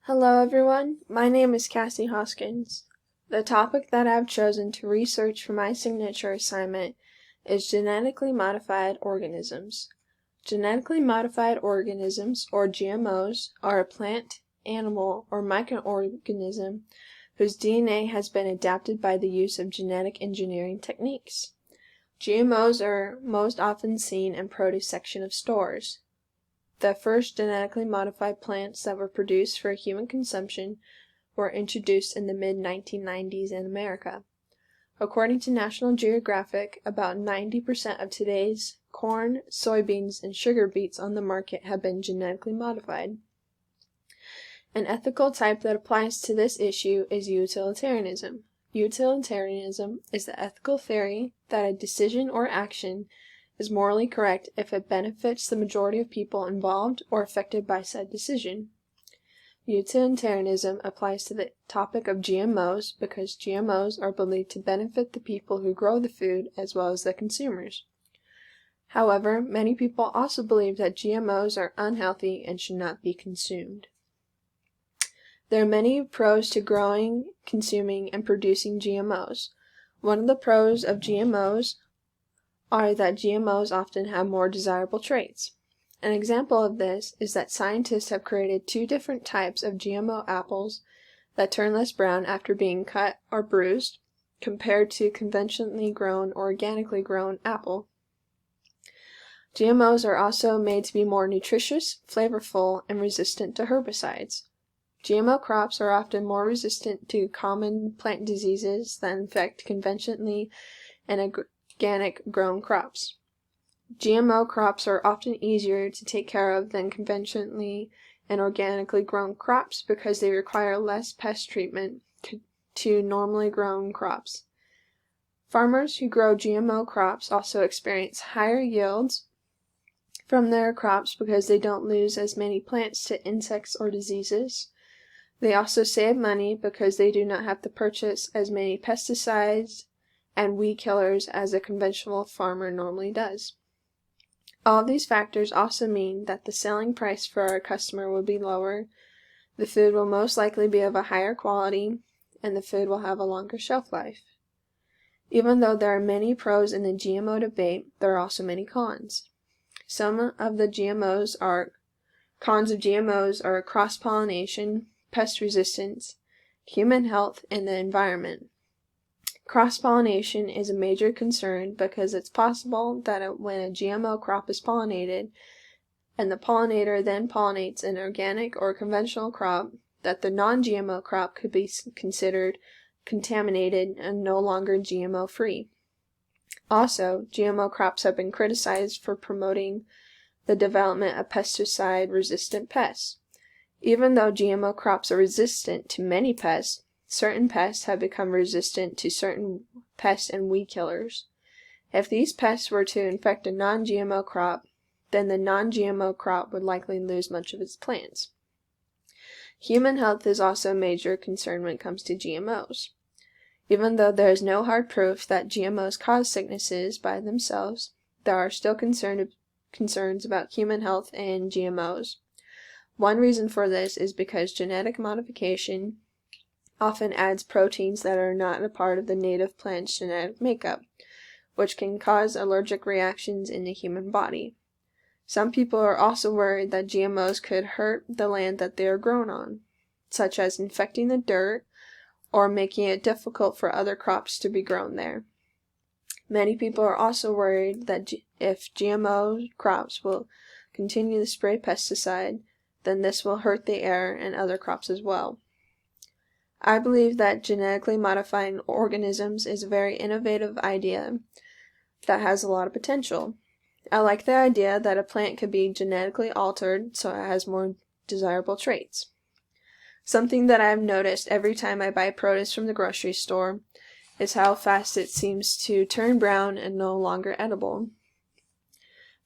Hello everyone, my name is Cassie Hoskins. The topic that I've chosen to research for my signature assignment is genetically modified organisms. Genetically modified organisms, or GMOs, are a plant, animal, or microorganism whose DNA has been adapted by the use of genetic engineering techniques. GMOs are most often seen in produce section of stores. The first genetically modified plants that were produced for human consumption were introduced in the mid-1990s in America. According to National Geographic, about 90% of today's corn, soybeans, and sugar beets on the market have been genetically modified. An ethical type that applies to this issue is utilitarianism. Utilitarianism is the ethical theory that a decision or action is morally correct if it benefits the majority of people involved or affected by said decision. Utilitarianism applies to the topic of GMOs because GMOs are believed to benefit the people who grow the food as well as the consumers. However, many people also believe that GMOs are unhealthy and should not be consumed. There are many pros to growing, consuming, and producing GMOs. One of the pros of GMOs are that GMOs often have more desirable traits. An example of this is that scientists have created two different types of GMO apples that turn less brown after being cut or bruised, compared to conventionally grown or organically grown apple. GMOs are also made to be more nutritious, flavorful, and resistant to herbicides. GMO crops are often more resistant to common plant diseases that infect conventionally and organic grown crops. GMO crops are often easier to take care of than conventionally and organically grown crops because they require less pest treatment to normally grown crops. Farmers who grow GMO crops also experience higher yields from their crops because they don't lose as many plants to insects or diseases. They also save money because they do not have to purchase as many pesticides and weed killers as a conventional farmer normally does. All these factors also mean that the selling price for our customer will be lower, the food will most likely be of a higher quality, and the food will have a longer shelf life. Even though there are many pros in the GMO debate, there are also many cons. Some of the cons of GMOs are cross-pollination, pest resistance, human health, and the environment. Cross-pollination is a major concern because it's possible that when a GMO crop is pollinated, and the pollinator then pollinates an organic or conventional crop, that the non-GMO crop could be considered contaminated and no longer GMO-free. Also, GMO crops have been criticized for promoting the development of pesticide-resistant pests. Even though GMO crops are resistant to many pests, certain pests have become resistant to certain pests and weed killers. If these pests were to infect a non-GMO crop, then the non-GMO crop would likely lose much of its plants. Human health is also a major concern when it comes to GMOs. Even though there is no hard proof that GMOs cause sicknesses by themselves, there are still concerns about human health and GMOs. One reason for this is because genetic modification often adds proteins that are not a part of the native plant's genetic makeup, which can cause allergic reactions in the human body. Some people are also worried that GMOs could hurt the land that they are grown on, such as infecting the dirt or making it difficult for other crops to be grown there. Many people are also worried that if GMO crops will continue to spray pesticide, then this will hurt the air and other crops as well. I believe that genetically modifying organisms is a very innovative idea that has a lot of potential. I like the idea that a plant could be genetically altered so it has more desirable traits. Something that I've noticed every time I buy produce from the grocery store is how fast it seems to turn brown and no longer edible.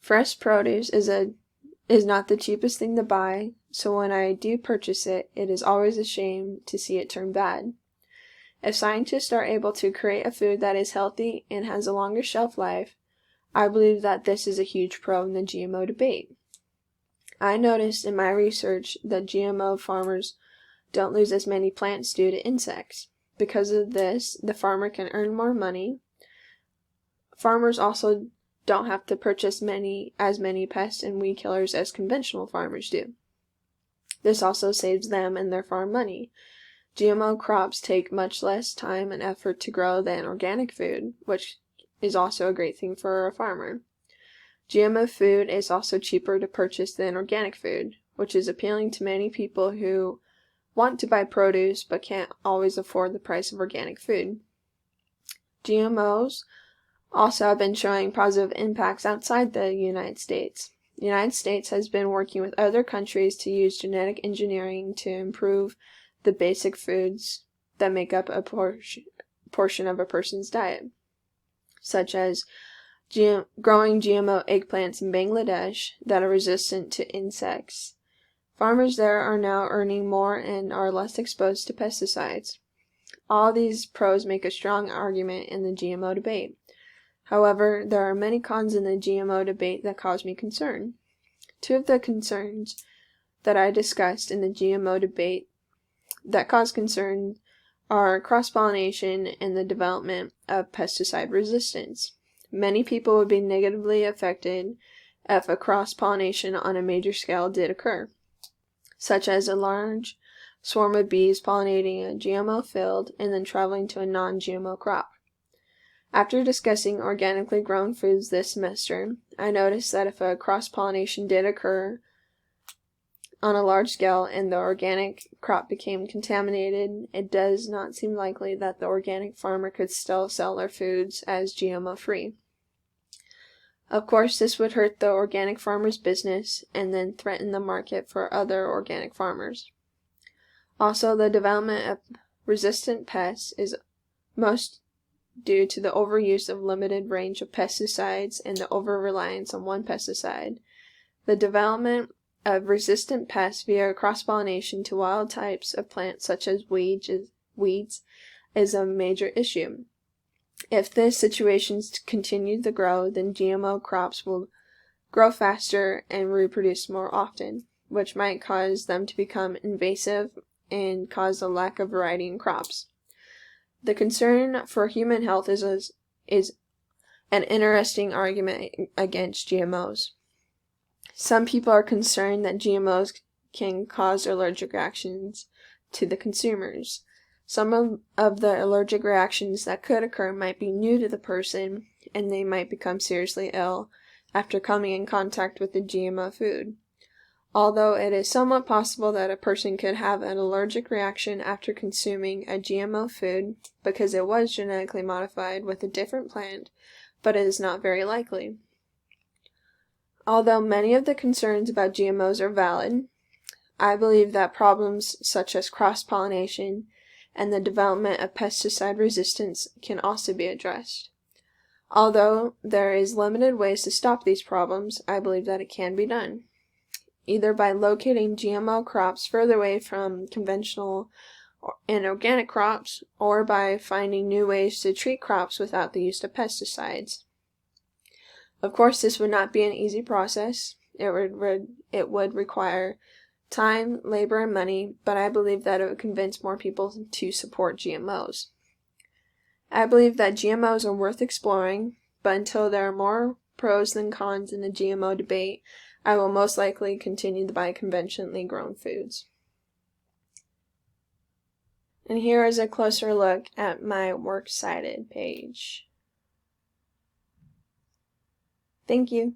Fresh produce is not the cheapest thing to buy, so when I do purchase it, it is always a shame to see it turn bad. If scientists are able to create a food that is healthy and has a longer shelf life, I believe that this is a huge pro in the GMO debate. I noticed in my research that GMO farmers don't lose as many plants due to insects. Because of this, the farmer can earn more money. Farmers also don't have to purchase as many pest and weed killers as conventional farmers do. This also saves them and their farm money. GMO crops take much less time and effort to grow than organic food, which is also a great thing for a farmer. GMO food is also cheaper to purchase than organic food, which is appealing to many people who want to buy produce but can't always afford the price of organic food. GMOs also have been showing positive impacts outside the United States. The United States has been working with other countries to use genetic engineering to improve the basic foods that make up a portion of a person's diet, such as growing GMO eggplants in Bangladesh that are resistant to insects. Farmers there are now earning more and are less exposed to pesticides. All these pros make a strong argument in the GMO debate. However, there are many cons in the GMO debate that cause me concern. Two of the concerns that I discussed in the GMO debate that cause concern are cross-pollination and the development of pesticide resistance. Many people would be negatively affected if a cross-pollination on a major scale did occur, such as a large swarm of bees pollinating a GMO field and then traveling to a non-GMO crop. After discussing organically grown foods this semester, I noticed that if a cross-pollination did occur on a large scale and the organic crop became contaminated, it does not seem likely that the organic farmer could still sell their foods as GMO-free. Of course, this would hurt the organic farmer's business and then threaten the market for other organic farmers. Also, the development of resistant pests is most due to the overuse of limited range of pesticides and the over-reliance on one pesticide. The development of resistant pests via cross-pollination to wild types of plants such as weeds is a major issue. If this situation continues to grow, then GMO crops will grow faster and reproduce more often, which might cause them to become invasive and cause a lack of variety in crops. The concern for human health is an interesting argument against GMOs. Some people are concerned that GMOs can cause allergic reactions to the consumers. Some of the allergic reactions that could occur might be new to the person, and they might become seriously ill after coming in contact with the GMO food. Although it is somewhat possible that a person could have an allergic reaction after consuming a GMO food because it was genetically modified with a different plant, but it is not very likely. Although many of the concerns about GMOs are valid, I believe that problems such as cross-pollination and the development of pesticide resistance can also be addressed. Although there is limited ways to stop these problems, I believe that it can be done, either by locating GMO crops further away from conventional and organic crops, or by finding new ways to treat crops without the use of pesticides. Of course, this would not be an easy process. It would require time, labor, and money, but I believe that it would convince more people to support GMOs. I believe that GMOs are worth exploring, but until there are more pros than cons in the GMO debate, I will most likely continue to buy conventionally grown foods. And here is a closer look at my works cited page. Thank you.